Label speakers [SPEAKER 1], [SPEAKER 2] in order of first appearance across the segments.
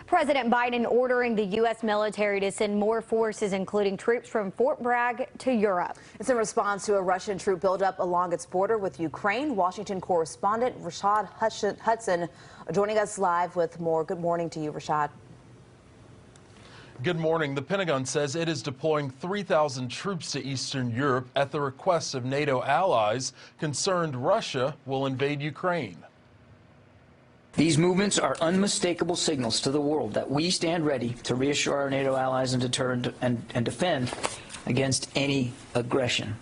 [SPEAKER 1] President Biden ordering the U.S. military to send more forces, including troops from Fort Bragg, to Europe.
[SPEAKER 2] It's in response to a Russian troop buildup along its border with Ukraine. Washington correspondent Rashad Hudson joining us live with more. Good morning to you, Rashad.
[SPEAKER 3] Good morning. The Pentagon says it is deploying 3,000 troops to Eastern Europe at the request of NATO allies concerned Russia will invade Ukraine.
[SPEAKER 4] These movements are unmistakable signals to the world that we stand ready to reassure our NATO allies and deter and defend against any aggression.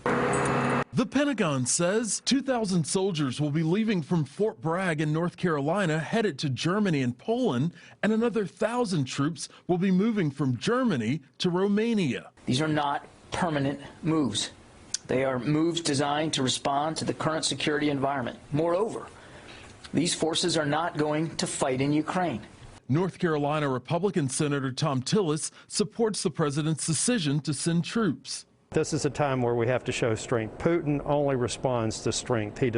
[SPEAKER 3] The Pentagon says 2,000 soldiers will be leaving from Fort Bragg in North Carolina, headed to Germany and Poland, and another 1,000 troops will be moving from Germany to Romania.
[SPEAKER 4] These are not permanent moves. They are moves designed to respond to the current security environment. Moreover, these forces are not going to fight in Ukraine.
[SPEAKER 3] North Carolina Republican Senator Tom Tillis supports the president's decision to send troops.
[SPEAKER 5] This is a time where we have to show strength. Putin only responds to strength. He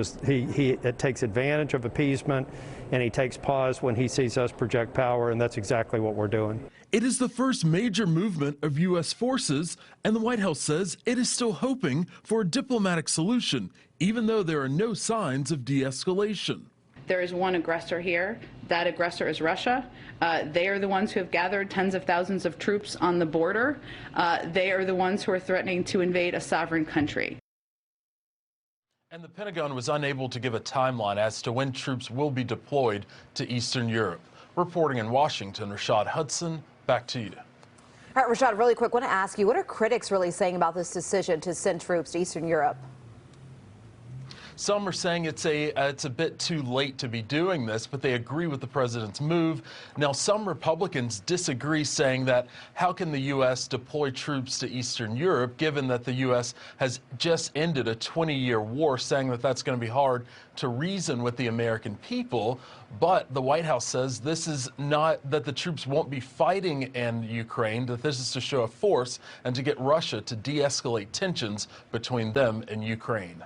[SPEAKER 5] takes advantage of appeasement, and he takes pause when he sees us project power, and that's exactly what we're doing.
[SPEAKER 3] It is the first major movement of U.S. forces, and the White House says it is still hoping for a diplomatic solution, even though there are no signs of de-escalation.
[SPEAKER 6] There is one aggressor here. That aggressor is Russia. They are the ones who have gathered tens of thousands of troops on the border. They are the ones who are threatening to invade a sovereign country.
[SPEAKER 3] And the Pentagon was unable to give a timeline as to when troops will be deployed to Eastern Europe. Reporting in Washington, Rashad Hudson, back to you.
[SPEAKER 2] All right, Rashad, really quick, I want to ask you, what are critics really saying about this decision to send troops to Eastern Europe?
[SPEAKER 3] Some are saying it's a bit too late to be doing this, but they agree with the president's move. Now, some Republicans disagree, saying that how can the U.S. deploy troops to Eastern Europe, given that the U.S. has just ended a 20-year war, saying that that's going to be hard to reason with the American people. But the White House says this is not that the troops won't be fighting in Ukraine, that this is to show a force and to get Russia to de-escalate tensions between them and Ukraine.